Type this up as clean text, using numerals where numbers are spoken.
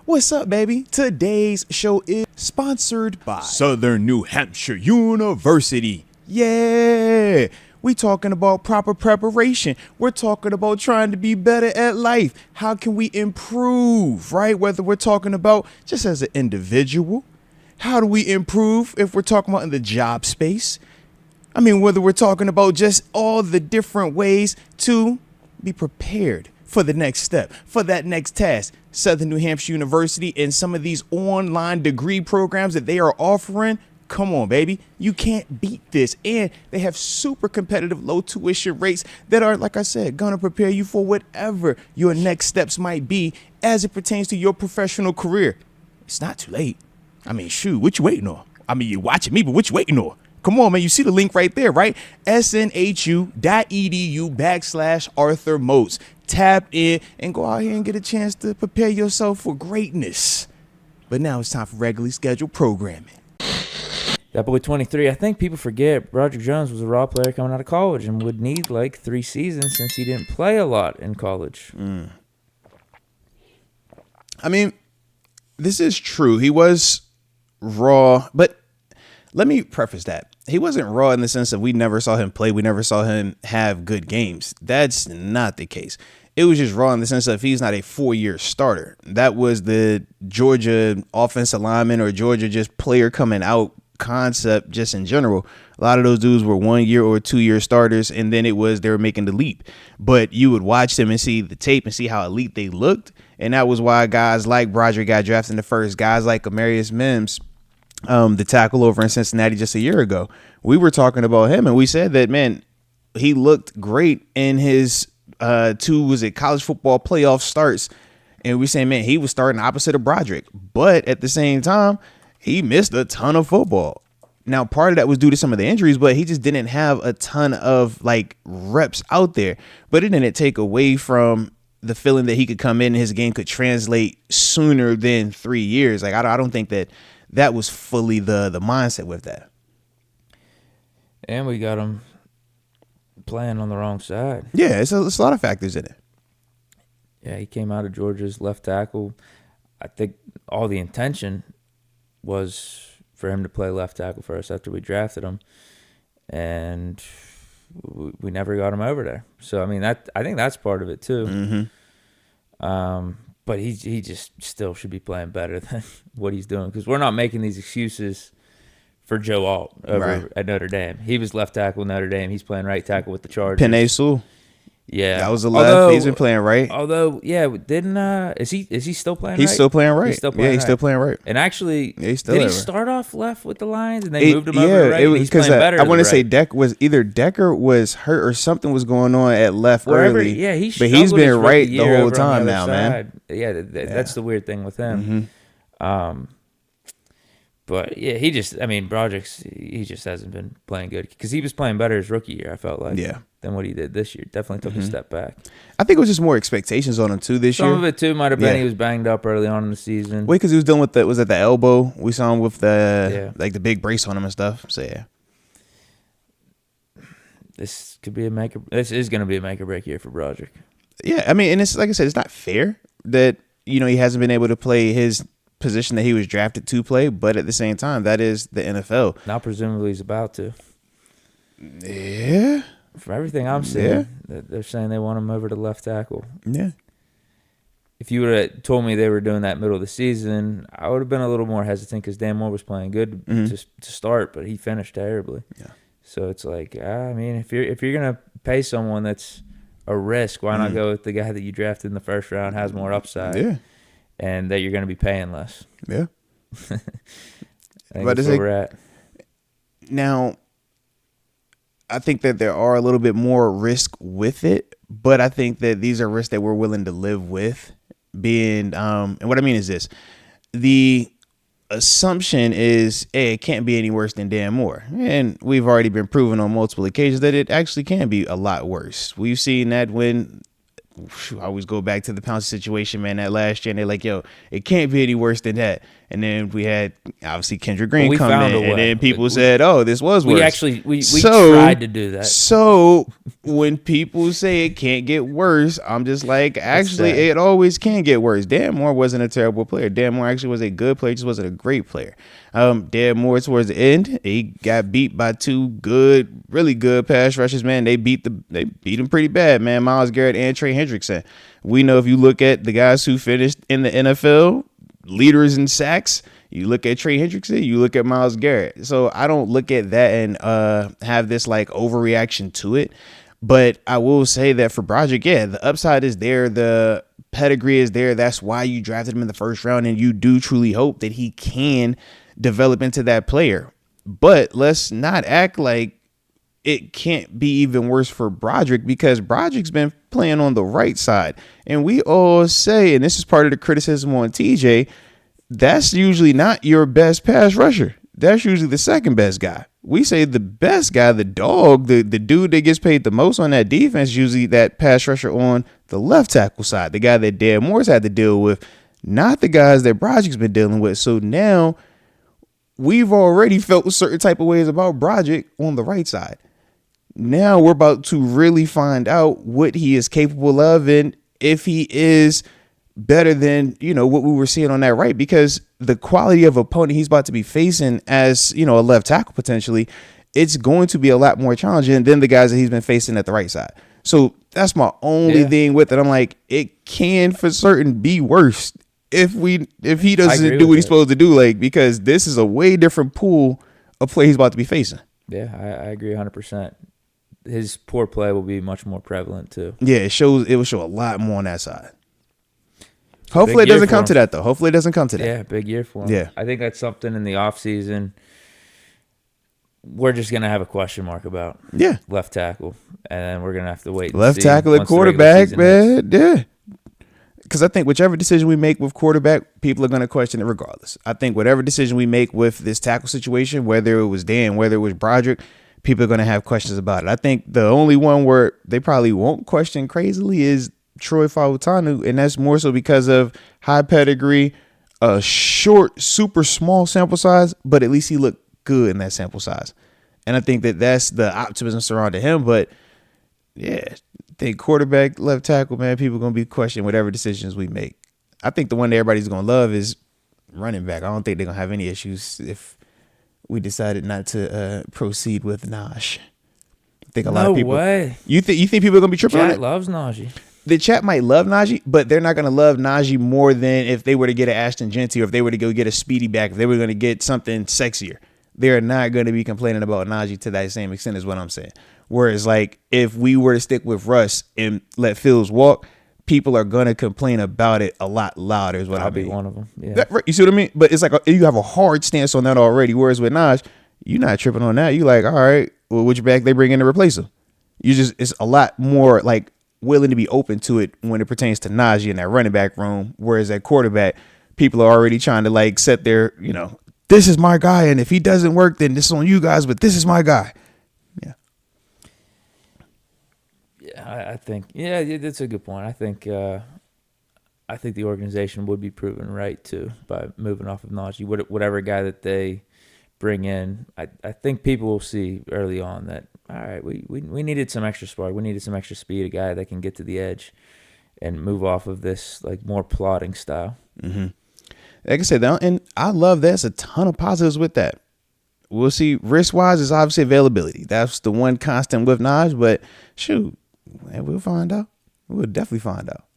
What's up, baby? Today's show is sponsored by Southern New Hampshire University. Yeah, we talking about proper preparation. We're talking about trying to be better at life. How can we improve, right? Whether we're talking about just as an individual, how do we improve if we're talking about in the job space? I mean, whether we're talking about just all the different ways to be prepared for the next step, for that next task. Southern New Hampshire University and some of these online degree programs that they are offering. Come on, baby. You can't beat this. And they have super competitive low tuition rates that are, like I said, going to prepare you for whatever your next steps might be as it pertains to your professional career. It's not too late. I mean, shoot, what you waiting on? I mean, you're watching me, but what you waiting on? Come on, man. You see the link right there, right? SNHU.edu/Arthur Moats. Tap in and go out here and get a chance to prepare yourself for greatness. But now it's time for regularly scheduled programming. That boy 23, I think people forget Broderick Jones was a raw player coming out of college and would need like 3 seasons since he didn't play a lot in college. I mean, this is true. He was raw, but let me preface that. He wasn't raw in the sense that we never saw him play. We never saw him have good games. That's not the case. It was just raw in the sense of he's not a 4-year starter. That was the Georgia offensive lineman or Georgia just player coming out concept just in general. A lot of those dudes were 1-year or 2-year starters, and then it was they were making the leap. But you would watch them and see the tape and see how elite they looked, and that was why guys like Broderick got drafted in the first. Guys like Amarius Mims, the tackle over in Cincinnati just a year ago, we were talking about him, and we said that, man, he looked great in his college football playoff starts, and we saying, man, he was starting opposite of Broderick, but at the same time, he missed a ton of football. Now, part of that was due to some of the injuries, but he just didn't have a ton of like reps out there. But it didn't take away from the feeling that he could come in and his game could translate sooner than 3 years. Like, I don't think that was fully the mindset with that. And we got him playing on the wrong side. Yeah, it's a lot of factors in it. Yeah, he came out of Georgia's left tackle. I think all the intention was for him to play left tackle first after we drafted him, and we never got him over there. So, I mean, I think that's part of it too. Mm-hmm. But he just still should be playing better than what he's doing, because we're not making these excuses for Joe Alt over at Notre Dame. He was left tackle at Notre Dame. He's playing right tackle with the Chargers. Penei Sewell. Yeah, that was a left. He's been playing right. Although, yeah, is he still playing? He's right? still playing right. He's still playing He's still playing right. And actually, did he start off left with the Lions and they moved him over to right? Yeah, he's playing better. I want to say Decker was hurt or something was going on at left early. Yeah, but he's been right the whole time now, man. Yeah, that's the weird thing with him. Mm-hmm. But yeah, Broderick, he just hasn't been playing good, because he was playing better his rookie year, I felt like. Yeah. Than what he did this year. Definitely took a step back. I think it was just more expectations on him too this year. Some of it too might have been he was banged up early on in the season. Wait, because he was dealing with was at the elbow? We saw him with the big brace on him and stuff. So yeah, this is going to be a make or break year for Broderick. Yeah, I mean, and it's like I said, it's not fair that he hasn't been able to play his position that he was drafted to play, but at the same time, that is the NFL. Now presumably he's about to. Yeah. From everything I'm seeing, they're saying they want him over to left tackle. Yeah. If you would have told me they were doing that middle of the season, I would have been a little more hesitant, because Dan Moore was playing good to start, but he finished terribly. Yeah. So it's like, I mean, if you're gonna pay someone that's a risk, why not go with the guy that you drafted in the first round, has more upside, and that you're gonna be paying less. Yeah. I think that's where we're at. Now, I think that there are a little bit more risk with it, but I think that these are risks that we're willing to live with. And what I mean is this: the assumption is, hey, it can't be any worse than Dan Moore, and we've already been proven on multiple occasions that it actually can be a lot worse. We've seen that when I always go back to the Pouncey situation, man. That last year, and they're like, "Yo, it can't be any worse than that." And then we had obviously Kendrick Green come in, and then people said, "Oh, this was worse." We tried to do that. So when people say it can't get worse, I'm just like, actually, it always can get worse. Dan Moore wasn't a terrible player. Dan Moore actually was a good player, just wasn't a great player. Dan Moore towards the end, he got beat by two really good pass rushers, man. They beat him pretty bad, man. Myles Garrett and Trey Hendrickson. We know if you look at the guys who finished in the NFL, leaders in sacks, you look at Trey Hendrickson, you look at Myles Garrett. So I don't look at that and have this like overreaction to it. But I will say that for Broderick, yeah, the upside is there. The pedigree is there. That's why you drafted him in the first round. And you do truly hope that he can develop into that player. But let's not act like it can't be even worse for Broderick, because Broderick's been playing on the right side. And we all say, and this is part of the criticism on TJ, that's usually not your best pass rusher. That's usually the second best guy. We say the best guy, the dog, the dude that gets paid the most on that defense, usually that pass rusher on the left tackle side, the guy that Dan Moore's had to deal with, not the guys that Broderick's been dealing with. So now we've already felt certain type of ways about Broderick on the right side. Now we're about to really find out what he is capable of and if he is better than, what we were seeing on that right, because the quality of opponent he's about to be facing as, a left tackle potentially, it's going to be a lot more challenging than the guys that he's been facing at the right side. So that's my only thing with it. I'm like, it can for certain be worse if he doesn't do what he's supposed to do, like, because this is a way different pool of play he's about to be facing. Yeah, I agree 100%. His poor play will be much more prevalent too. Yeah, it will show a lot more on that side. Hopefully it doesn't come to that, though. Hopefully it doesn't come to that. Yeah, big year for him. Yeah. I think that's something in the offseason we're just going to have a question mark about. Yeah. Left tackle. And then we're going to have to wait. Left tackle and quarterback, man. Yeah. Because I think whichever decision we make with quarterback, people are going to question it regardless. I think whatever decision we make with this tackle situation, whether it was Dan, whether it was Broderick, people are going to have questions about it. I think the only one where they probably won't question crazily is Troy Fautanu, and that's more so because of high pedigree, a short, super small sample size, but at least he looked good in that sample size. And I think that that's the optimism surrounding him. But yeah, I think quarterback, left tackle, man, people are going to be questioning whatever decisions we make. I think the one that everybody's going to love is running back. I don't think they're going to have any issues if we decided not to proceed with Najee. I think a lot of people. No way. You think people are going to be tripping on it? Chat loves Najee. The chat might love Najee, but they're not going to love Najee more than if they were to get an Ashton Genty, or if they were to go get a Speedy back, if they were going to get something sexier. They're not going to be complaining about Najee to that same extent, is what I'm saying. Whereas, like, if we were to stick with Russ and let Fields walk, people are going to complain about it a lot louder, is what I mean. I'll be one of them. Yeah. You see what I mean? But it's like you have a hard stance on that already. Whereas with Najee, you're not tripping on that. You like, all right, well, which back they bring in to replace him? It's a lot more like willing to be open to it when it pertains to Najee in that running back room. Whereas at quarterback, people are already trying to like set their, this is my guy, and if he doesn't work, then this is on you guys, but this is my guy. Yeah. Yeah, I think, that's a good point. I think the organization would be proven right too by moving off of Najee. Whatever guy that they bring in, I think people will see early on that, all right, we needed some extra spark. We needed some extra speed, a guy that can get to the edge and move off of this like more plodding style. Mm-hmm. Like I said, and I love there's a ton of positives with that. We'll see. Risk-wise is obviously availability. That's the one constant with Najee, but shoot, man, we'll find out. We'll definitely find out.